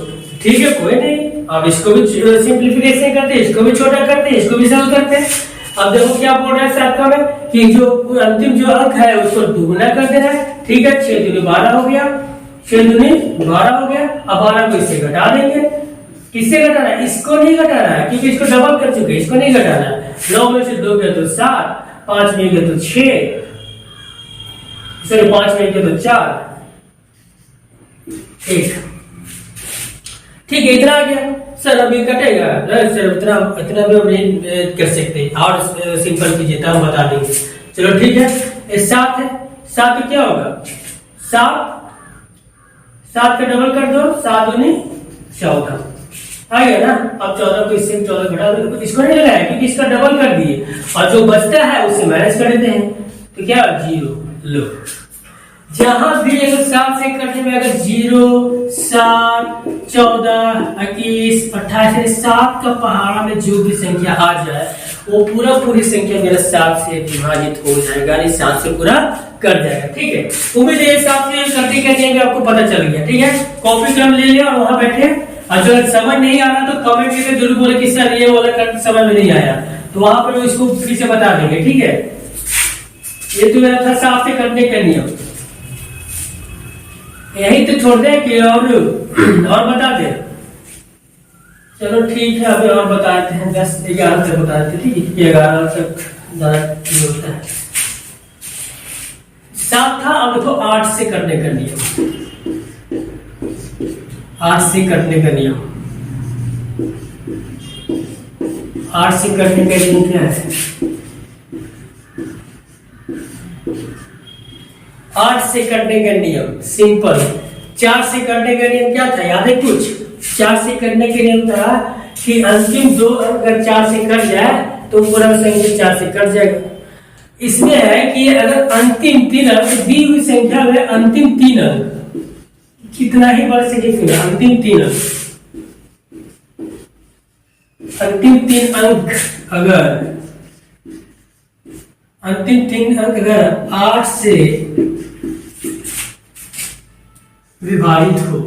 ठीक है कोई नहीं। अब इसको भी सिंप्लीफिकेशन करते हैं, इसको भी छोटा करते हैं, इसको भी सरल करते हैं। अब देखो क्या बोल रहा है साथ में कि जो अंतिम जो अंक है उसको 2 गुना कर देना है, ठीक है 6 दूनी 12 हो गया, 6 दूनी 12 हो गया। अब 12 को इससे घटा देंगे, किससे घटाना है, इसको नहीं घटाना है क्योंकि इसको डबल कर चुके, इसको नहीं घटाना है। 9 में से 2 गया तो 7, 5 में गया तो 6, सॉरी 5 में गया तो 4, 1, ठीक है इतना आ गया। सर अभी कटेगा सर, इतना भी हम नहीं कर सकते, और सिंपल कीजिए तो हम बता देंगे, चलो ठीक है। 7 है, 7 क्या होगा 7 7 का डबल कर दो, 7 दूनी 14 आ गया ना। अब 14 को इससे 14 घटा दो, इसको नहीं लगाया क्योंकि इसका डबल कर दिए, और जो बचता है उसे माइनस कर देते हैं, तो क्या 0। लो जहां भी अगर 7 से करने में अगर 0, 7, 14, 21, 28 7 का पहाड़ा में जो भी संख्या आ जाए वो पूरी संख्या मेरा 7 से विभाजित हो जाएगा, यानी 7 से पूरा कर जाएगा। ठीक है, उम्मीद है 7 से करते कैसे आपको पता चल गया। ठीक है, कॉपी कलम ले लिया और वहां बैठे, और जो समझ नहीं आ रहा तो कमेंट करके जरूर बोले कि सर ये वाला कर समझ में नहीं आया, तो वहां पर इसको फिर से बता देंगे। ठीक है, ये तो मेरा था 7 से करने का नियम, यही तो छोड़ दे कि और बता दे। चलो ठीक है, अभी और बताते हैं, 10 11 तक बताते। ठीक है, 11 तक ज्यादा होता है। 7 था, अब देखो 8 से करने का नियम, 8 से करने का नियम, 8 से करने का नियम क्या है? 8 से करने का नियम सिंपल। 4 से करने का नियम क्या था, याद है कुछ? 4 से करने का नियम था कि अंतिम 2 अंक अगर 4 से कट जाए तो पूरा संख्या 4 से कट जाएगा। इसमें है कि अगर अंतिम 3 अंक दी हुई संख्या में अंतिम 3 अंक कितना ही बड़ा संख्या क्यों, अंतिम 3 अंक, अंतिम 3 अंक अगर अंतिम 3 अंक अगर 8 से विभाजित हो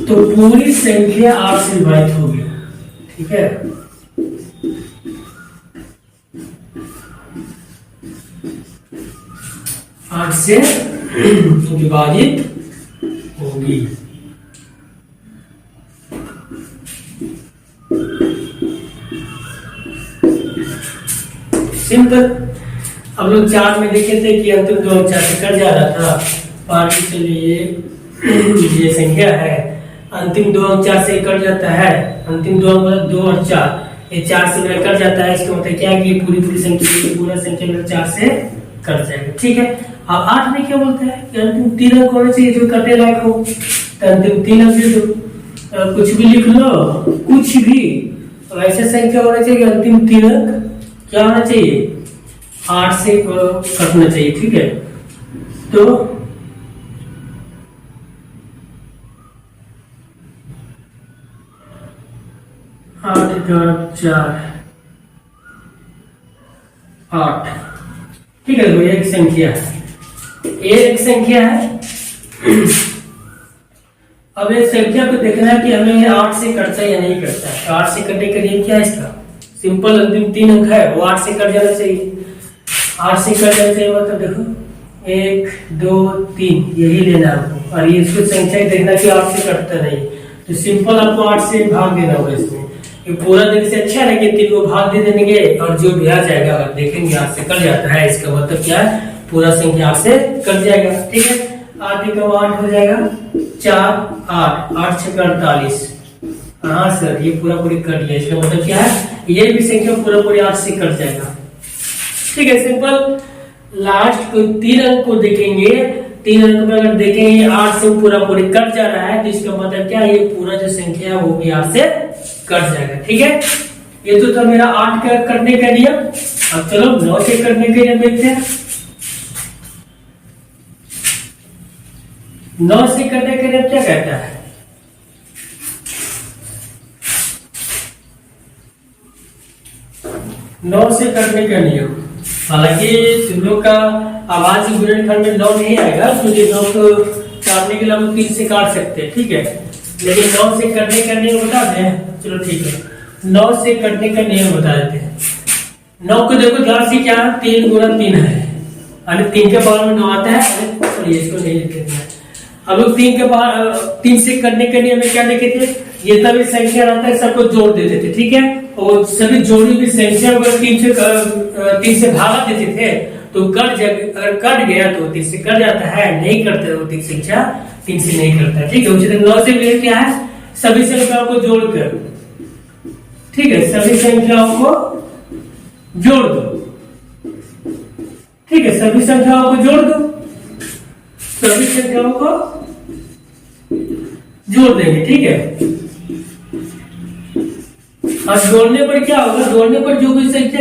तो पूरी संख्या 8 से विभाजित होगी। ठीक है, आठ से विभाजित होगी। सिंपल। अब लोग 4 में देखे थे कि अंतिम 2 अंक 4 से कट जा रहा था, मान के चलिए ये संख्या है, अंतिम 2 अंक 4 से कट जाता है, अंतिम 2 अंक मतलब 2 और 4, ये 4 से मेरा कट जाता है, इसका मतलब क्या है कि पूरी संख्या पूरा संख्या मेरा 4 से कट जाएगा। ठीक है, अब 8 में क्या बोलता है कि अंतिम 3 अंक होने चाहिए जो कटने लायक हो, तो अंतिम 3 अंक दे दो, कुछ भी लिख लो, कुछ भी ऐसा संख्या होना चाहिए कि अंतिम 3 अंक क्या होना चाहिए, 8 से कटना चाहिए। ठीक है, तो 8 × 4 8। ठीक है, तो एक संख्या है, एक संख्या है। अब इस संख्या को देखना है कि हमें 8 से कटता है या नहीं कटता है। 8 से कटने के लिए क्या है इसका, सिंपल अंतिम 3 अंक है वो 8 से कट जाना चाहिए। 8 से कट जाना चाहिए मतलब देखो 1 2 3 यही लेना आपको, और ये इसको संख्या देखना कि 8 से कटता नहीं, तो सिंपल आपको 8 से भाग देना होगा। इसमें ये पूरा देने से अच्छा है कि 3 को भाग दे देंगे और जो भी आ जाएगा अगर देखेंगे 8 से कट जाता है, इसका मतलब क्या है पूरा संख्या 8 से कट जाएगा। ठीक है, 8 × 8 हो जाएगा 4 8 8 × 6 48। हाँ सर, ये पूरा कट गया, इसका मतलब क्या है ये भी संख्या पूरा 8 से कट जाएगा। ठीक है, सिंपल। लास्ट को 3 अंक को देखेंगे, 3 अंक में अगर देखेंगे 8 से पूरा कट जा रहा है, तो इसका मतलब क्या ये पूरा जो संख्या है वो भी 8 से कट जाएगा। ठीक है, ये तो था मेरा 8 का करने का नियम। अब चलो 9 से करने का नियम देखते हैं। 9 से करने का नियम क्या कहता है, 9 से करने का नियम, हालांकि तुम लोग का आवाज गुणनखंड में 9 नहीं आएगा, क्योंकि 9 को काटने के लिए हम 3 से काट सकते हैं। ठीक है, लेकिन 9 से करने का नियम बता दें। चलो ठीक है, 9 से करने का नियम बता देते हैं। 9 को देखो ध्यान से, क्या 3 × 3 है, अरे 3 के पावर में 9 आता है। सॉरी, इसको नहीं लिखते हैं। अब लोग 3 से करने के नियम में क्या देखे थे, ये तभी संख्या रहता है सबको जोड़ देते थे। ठीक है, और सभी जोड़ी हुई संख्या अगर 3 से भागा देते थे तो अगर कट गया तो 3 से कट जाता है, नहीं करते तो 3 संख्या 3 से नहीं करता है। ठीक है, उसी तरह 9 से मेरे क्या है, सभी संख्याओं को जोड़कर, ठीक है, सभी संख्याओं को जोड़ दो। ठीक है, सभी संख्याओं को जोड़ दो, सभी संख्याओं को जोड़ देंगे। ठीक है, और जोड़ने पर क्या होगा, जोड़ने पर जो भी संख्या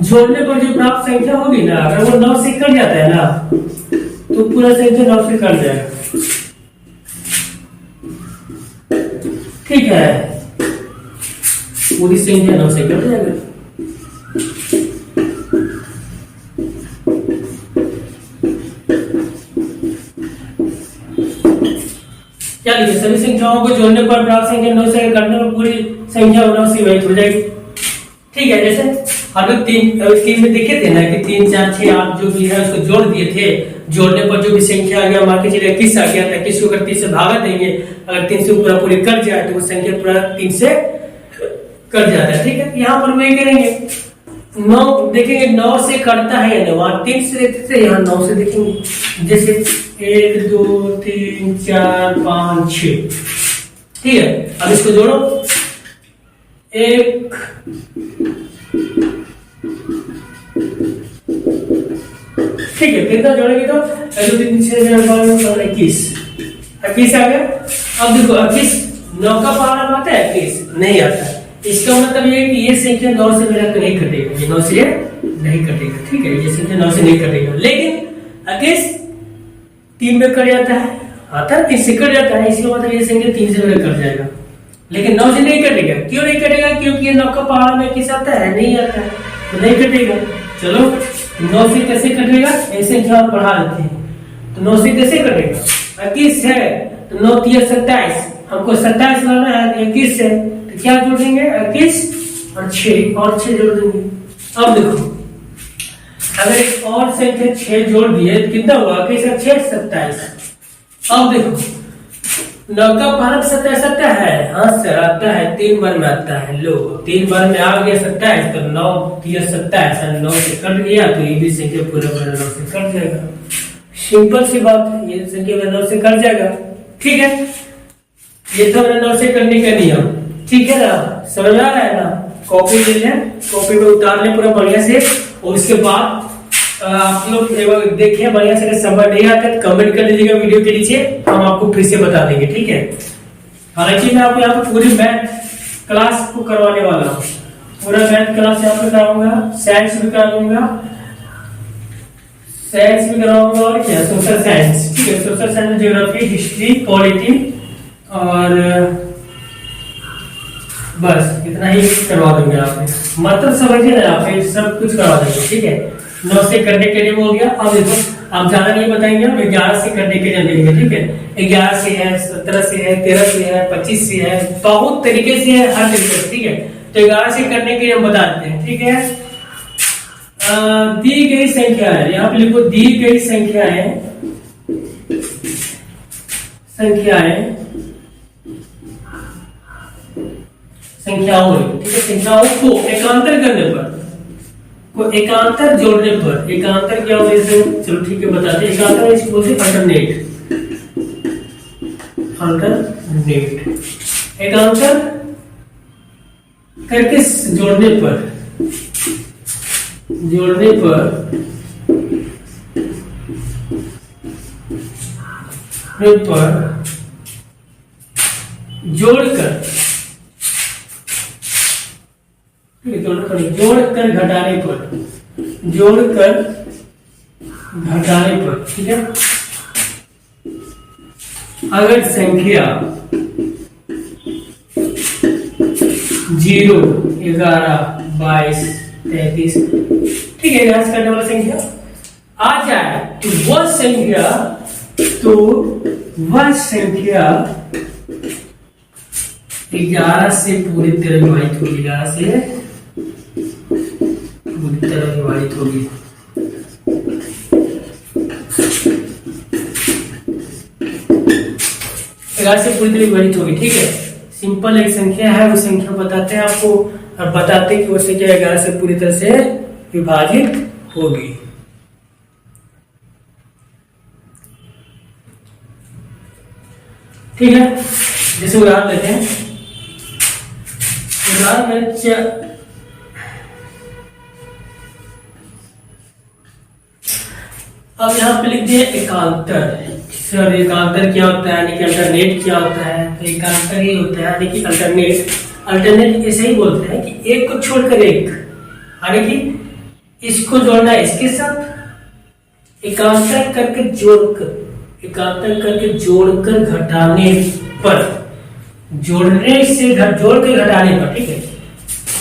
जोड़ने पर जो प्राप्त संख्या होगी ना, अगर वो 9 से कट जाता है ना तो पूरा संख्या 9 से कट जाएगा। ठीक है, पूरी संख्या 9 से कट जाएगा। क्या लिखे, सभी संख्याओं को जोड़ने पर प्राप्त संख्या 9 से कटने पर पूरी संख्या 9 से विभाजित हो जाएगी। ठीक है, जैसे अगर तीन में देखे थे ना कि 3 4 6 8 जो भी है उसको जोड़ दिए थे, जोड़ने पर जो भी संख्या आ गया, मान के चलिए 21 आ गया था, 21 को अगर 3 से भागा देंगे, अगर 3 से पूरा पूरी कट जाए तो वो संख्या पूरा 3 से कट जाता है। ठीक है, यहाँ पर वही करेंगे, 9 देखेंगे 9 से कटता है या नहीं, वहां 3 से देखते थे, यहाँ 9 से देखेंगे, जैसे 1 2 3 4 5 6। ठीक है, अब इसको जोड़ो, 1 ठीक है, कितना जोड़ेंगे तो 21 21 आ गया। अब देखो 21 9 का पावर आता है, 21 नहीं आता। इसका मतलब ये कि ये संख्या 9 से मेरा नहीं कटेगा, ये 9 से नहीं कटेगा। ठीक है, ये संख्या 9 से नहीं कटेगा, लेकिन 21 3 में कट जाता है, आता है 3 से कट जाता है, इसका मतलब ये संख्या 3 से मेरा कट जाएगा, लेकिन 9 से नहीं कटेगा। क्यों नहीं कटेगा, क्योंकि ये 9 का पावर में किस आता है, नहीं आता है, तो नहीं कटेगा। चलो 9 से कैसे कटेगा, ऐसे हम पढ़ा देते हैं। तो 9 से कैसे कटेगा, 21 है तो 9 3 27, हमको 27 लाना है, 21 है तो क्या जोड़ेंगे, 21 और 6 जोड़ देंगे। अब देखो अगर एक और संख्या 6 जोड़ दिए तो कितना हुआ, 6 27। अब देखो 9 का पावर 27 आता है, हाँ सर आता है, 3 बार में आता है। लो 3 बार में आ गया 27, तो 9 3 27, 9 से कट गया तो ये भी संख्या पूरा 9 से कट जाएगा। सिंपल सी बात है, ये संख्या 9 से कट जाएगा। ठीक है, ये तो 9 से करने का नियम। ठीक है ना, समझ आ रहा है ना, कॉपी ले लें, कॉपी में उतार लें पूरा बढ़िया से, और उसके बाद आप लोग देखिए बढ़िया से, समझ नहीं आता तो कमेंट कर दीजिएगा वीडियो के नीचे, हम आपको फिर से बता देंगे। ठीक है, हालांकि मैं आपको यहाँ पे पूरी मैथ क्लास को करवाने वाला हूँ, पूरा मैथ क्लास यहाँ पे कराऊंगा, साइंस भी कराऊंगा, साइंस भी कराऊंगा, और क्या सोशल साइंस। ठीक है, social science, geography, history, polity, और बस इतना ही करवा दूंगा आपने, मतलब समझिए ना, आप सब कुछ करवा देंगे। ठीक है, 9 से करने के लिए हो गया। अब देखो आप ज्यादा नहीं बताएंगे, हम 11 से करने के लिए देंगे। ठीक है, 11 से है, 17 से है, 13 से है, 25 से है, बहुत तरीके से है, हर तरीके से। ठीक है, तो 11 से करने के लिए हम बता देते हैं। ठीक है, दी गई संख्या है, यहाँ पे लिखो दी गई संख्या है, संख्याओं। ठीक है, संख्याओं को एकांतर करने पर, को एकांतर जोड़ने पर, एकांतर क्या होगा इसे, चलो ठीक है बताते हैं। एकांतर इसको बोलते हैं अल्टरनेट, एकांतर करके जोड़ने पर जोड़कर घटाने पर। ठीक है, अगर संख्या 0 11 22 33, ठीक है, यहाँ से करने वाला संख्या आ जाए तो वह संख्या 11 से पूरी तरह विभाजित होगी, 11 से पूरी तरह विभाजित होगी। से पूरी तरह विभाजित होगी। ठीक है, सिंपल एक संख्या है, वो संख्या बताते हैं आपको, और बताते हैं कि वो संख्या 11 से पूरी तरह से विभाजित होगी। ठीक है, जैसे उदाहरण लेते हैं, उदाहरण में अब यहाँ पे लिख दिया एकांतर। सर एकांतर क्या होता है, यानी कि अल्टरनेट क्या होता है? तो एकांतर ये होता है यानी कि अल्टरनेट, अल्टरनेट ऐसे ही बोलते हैं कि एक को छोड़कर एक, यानी कि इसको जोड़ना है इसके साथ, एकांतर करके जोड़कर, एकांतर करके जोड़कर घटाने पर, जोड़ने से जोड़ के घटाने पर, ठीक है।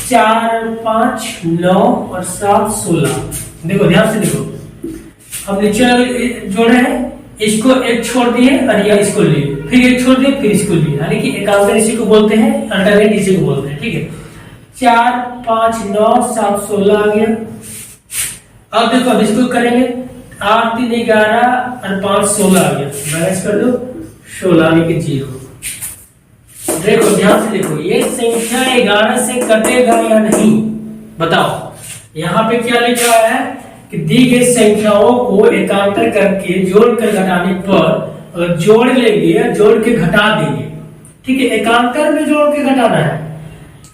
4 5 9 और 7 16। देखो ध्यान से देखो, अब नीचे जोड़ रहे हैं, इसको एक छोड़ दिए और या इसको लिए, फिर एक छोड़ दिए फिर इसको लिए, यानी कि एकांतर इसी को बोलते हैं, अल्टरनेट इसी को बोलते हैं, ठीक है। 4 5 9 7 16 आ गया। अब देखो अब इसको करेंगे, 8 3 11 और 5 16 आ गया, बैलेंस कर दो 16 यानी कि 0। देखो ध्यान से देखो, ये संख्या 11 से कटेगा या नहीं बताओ। यहाँ पे क्या लिखा है कि दी गई संख्याओं को एकांतर करके जोड़कर घटाने पर जोड़ लेंगे, जोड़ के घटा देंगे, ठीक है। एकांतर में जोड़ के घटाना है,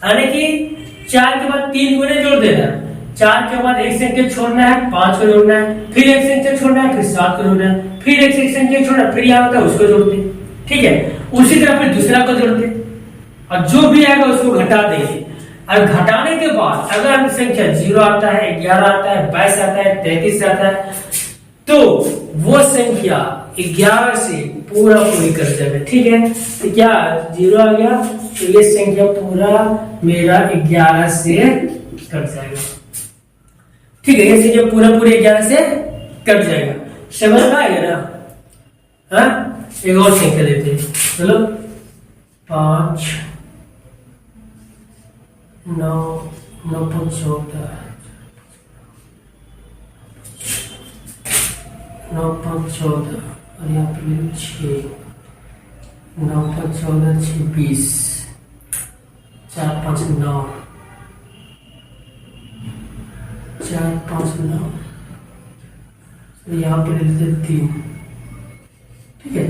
यानी कि 4 के बाद 3 गुने जोड़ देना है, 4 के बाद एक संख्या छोड़ना है, 5 को जोड़ना है, फिर एक संख्या छोड़ना है, फिर 7 को जोड़ना है, फिर एक संख्या छोड़ना है, फिर यहाँ होता है उसको जोड़ दे, ठीक है। उसी तरह फिर दूसरा को जोड़ दे और जो भी आएगा उसको घटा देंगे। और घटाने के बाद अगर हम संख्या 0 आता है, 11 आता है, 22 आता है, 33 आता है, तो वो संख्या 11 से पूरा पूरी कर जाएगा, ठीक है। तो क्या 0 आ गया, तो ये संख्या पूरा मेरा 11 से कट जाएगा, ठीक है। ये संख्या पूरा पूरी 11 से कट जाएगा, समझ में आएगा ना। हाँ, एक और संख्या लेते हैं, चलो 5 9 9 5 14 9 5 14 और यहाँ पे 6 9 5 14 6 20 4 5 9 4 5 9, यहाँ पे लेते 3, ठीक है।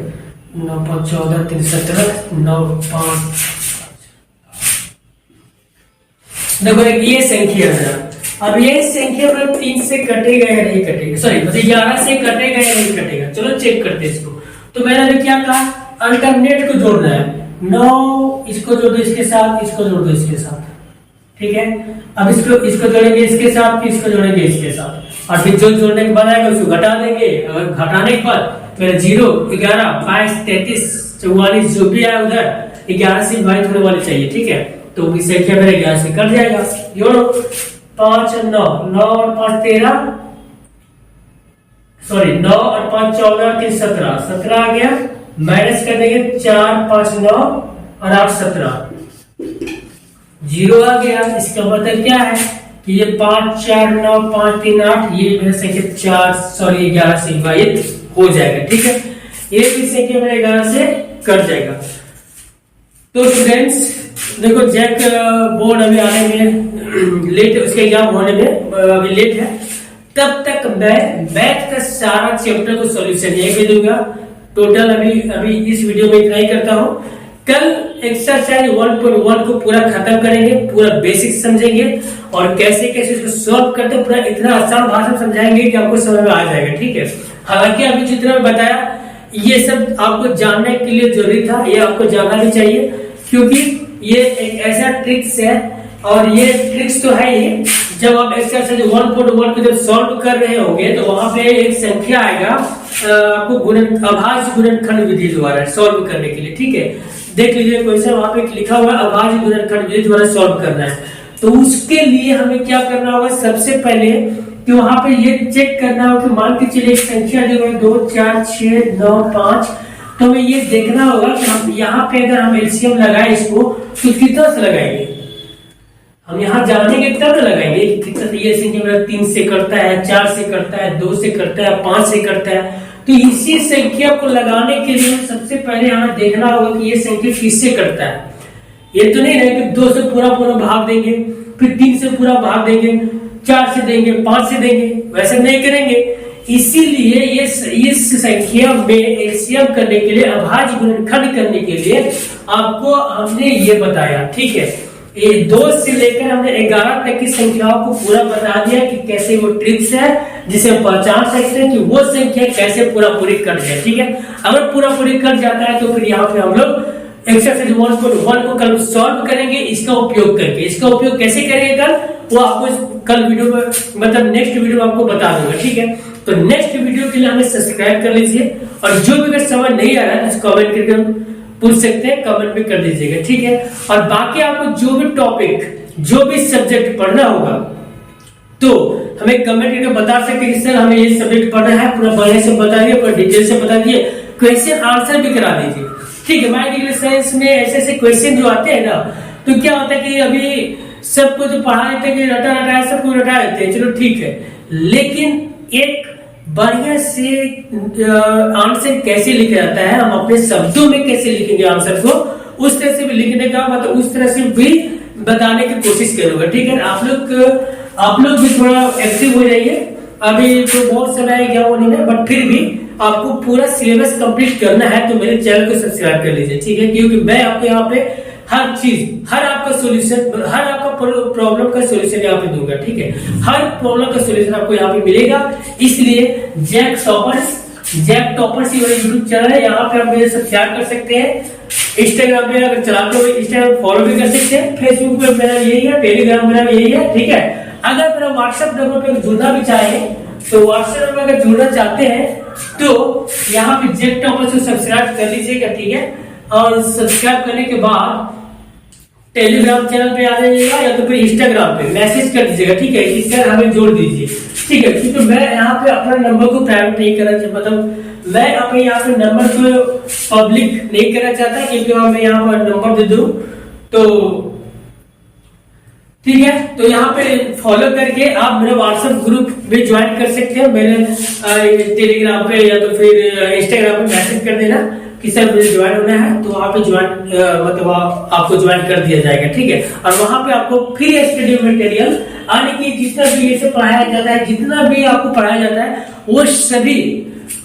9 5 14 3 17 9 5। देखो ये संख्या है, अब ये संख्या मतलब 3 से कटेगा या नहीं कटेगा, सॉरी मतलब 11 से कटेगा या नहीं कटेगा, चलो चेक करते हैं इसको। तो मैंने अभी क्या कहा, अल्टरनेट को जोड़ना है, 9 इसको जोड़ दो इसके साथ, इसको जोड़ दो इसके साथ, ठीक है। अब इसको जोड़ेंगे इसके साथ, फिर इसको जोड़ेंगे इसके साथ, और फिर जो जोड़ने के बाद आएगा उसको घटा देंगे। अगर घटाने के बाद मेरा 0 11 22 33 44 जो भी आया उधर 11 से डिवाइड होने वाले चाहिए, ठीक है। तो संख्या मेरे 11 से कट जाएगा। जोड़ो 5 9 9 और 5 13, सॉरी 9 और 5 14 3 17 17 आ गया, माइनस कर देंगे 4 5 9 और 8 17, 0 आ गया। इसका मतलब क्या है कि ये 5 4 9 5 3 8 ये मेरा संख्या 11 से डिवाइड हो जाएगा, ठीक है। ये भी संख्या मेरे 11 से कट जाएगा। तो स्टूडेंट्स देखो, जैक बोर्ड अभी आने में लेट, उसके एग्जाम होने में अभी लेट है, तब तक मैं मैथ का सारा चैप्टर को सॉल्यूशन यही दे दूंगा। टोटल अभी इस वीडियो में इतना ही करता हूँ। कल एक्सरसाइज 1.1 को पूरा खत्म करेंगे, पूरा बेसिक समझेंगे और कैसे कैसे इसको सॉल्व करते हैं, पूरा इतना आसान भाषा में समझाएंगे कि आपको समझ में आ जाएगा, ठीक है। हालांकि अभी जितना मैं बताया ये सब आपको जानने के लिए जरूरी था, ये आपको जानना भी चाहिए, क्योंकि ये एक ऐसा ट्रिक्स है, और ये ट्रिक्स तो है ही। जब आप एक्सरसाइज 1.1 को जब सॉल्व कर रहे होंगे तो वहां पे एक संख्या आएगा, आपको अभाज्य गुणनखंड विधि द्वारा सॉल्व करने के लिए, ठीक है। देख लीजिए क्वेश्चन वहां पे लिखा हुआ है, अभाज्य गुणनखंड विधि द्वारा सॉल्व करना है। तो उसके लिए हमें क्या करना होगा, सबसे पहले कि वहां पे ये चेक करना होगा कि मान के चलिए एक संख्या जो है 2 4 6 9 5, तो हमें ये देखना होगा कि हम यहाँ पे अगर हम एलसीएम लगाए इसको तो कितना से लगाएंगे। हम यहाँ जानेंगे तब लगाएंगे कितना, ये संख्या मेरा 3 से करता है, 4 से करता है, 2 से करता है, 5 से करता है। तो इसी संख्या को लगाने के लिए सबसे पहले हमें देखना होगा कि ये संख्या किससे करता है। ये तो नहीं है कि 2 से पूरा भाग देंगे, फिर 3 से पूरा भाग देंगे, 4 से देंगे, 5 से देंगे, वैसे नहीं करेंगे। इसीलिए इस संख्या में एलसीएम करने के लिए, अभाज्य गुणनखंड करने के लिए आपको हमने ये बताया, ठीक है। ये 2 से लेकर हमने 11 तक की संख्याओं को पूरा बता दिया कि कैसे वो ट्रिक्स है। जिसे हम पहचान सकते हैं कि वो संख्या कैसे पूरा पूरी कट जाए। ठीक है, अगर पूरा पूरी कट जाता है तो फिर यहाँ पे हम लोग एक्सरसाइज 1.1 को कल सॉल्व करेंगे इसका उपयोग करके। इसका उपयोग कैसे करेंगे कल, वो आपको कल वीडियो में मतलब नेक्स्ट वीडियो में आपको बता दूंगा। ठीक है, तो नेक्स्ट वीडियो के लिए हमें सब्सक्राइब कर लीजिए, और जो भी अगर समझ नहीं आ रहा है तो कमेंट करके पूछ सकते हैं, कमेंट भी कर दीजिएगा। ठीक है, और बाकी आपको जो भी टॉपिक जो भी सब्जेक्ट पढ़ना होगा तो हमें कमेंट करके बता सकते हैं कि सर हमें ये सब्जेक्ट पढ़ना है, पूरा बढ़िया से बता दिए, पूरा डिटेल से बता दिए, क्वेश्चन आंसर भी करा दीजिए। ठीक है, हमारे इंग्लिश साइंस में ऐसे ऐसे क्वेश्चन जो आते हैं ना, तो क्या होता है कि अभी सबको जो पढ़ा देते हैं कि रटा रटा है, सबको रटा देते हैं, चलो ठीक है, लेकिन एक बढ़िया से आंसर कैसे लिखा जाता है, हम अपने शब्दों में कैसे लिखेंगे आंसर को, उस तरह से भी लिखने का मतलब उस तरह से भी बताने की कोशिश करूंगा। ठीक है, आप लोग भी थोड़ा एक्टिव हो जाइए। अभी तो बहुत समय गया वो नहीं है, बट फिर भी आपको पूरा सिलेबस कंप्लीट करना है तो मेरे चैनल को सब्सक्राइब कर लीजिए। ठीक है, क्योंकि मैं आपको यहाँ पे हर चीज, हर आपका सोल्यूशन, हर आपका प्रॉब्लम का सोल्यूशन यहाँ पे दूंगा। ठीक है, हर प्रॉब्लम का सोल्यूशन आपको यहाँ पे मिलेगा। इसलिए जैक टॉपर्स ये यूट्यूब चैनल है, यहाँ पे आप मेरे सब्सक्राइब कर सकते हैं। इंस्टाग्राम पे अगर चलाते हो इंस्टाग्राम फॉलो भी कर सकते हैं, फेसबुक पे मेरा यही है, टेलीग्राम मेरा यही है। ठीक है, अगर मेरा व्हाट्सएप नंबर पे जुड़ना भी चाहे तो व्हाट्सएप में अगर जुड़ना चाहते हैं तो यहाँ पे जैक टॉपर्स को सब्सक्राइब कर लीजिएगा। ठीक है, और सब्सक्राइब करने के बाद टेलीग्राम चैनल पे आ जाइएगा या तो फिर इंस्टाग्राम पे मैसेज कर दीजिएगा। ठीक है, इससे हमें जोड़ दीजिए। ठीक है, क्योंकि मैं यहाँ पे अपना नंबर को प्राइवेट नहीं करना चाहता, मतलब मैं अपने यहाँ पे नंबर को पब्लिक नहीं करना चाहता, क्योंकि मैं यहाँ पर नंबर दे दूं तो ठीक है। तो यहाँ पे फॉलो करके आप मेरे व्हाट्सएप ग्रुप में ज्वाइन कर सकते हैं, मेरे टेलीग्राम पे या तो फिर इंस्टाग्राम पे मैसेज कर देना कि सर मुझे ज्वाइन होना है, तो वहाँ पे ज्वाइन मतलब आपको ज्वाइन कर दिया जाएगा। ठीक है, और वहाँ पे आपको फ्री स्टडी मटेरियल यानी कि जितना भी ये पढ़ाया जाता है, जितना भी आपको पढ़ाया जाता है वो सभी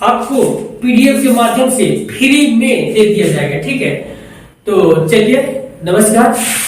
आपको पीडीएफ के माध्यम से फ्री में दे दिया जाएगा। ठीक है, तो चलिए नमस्कार।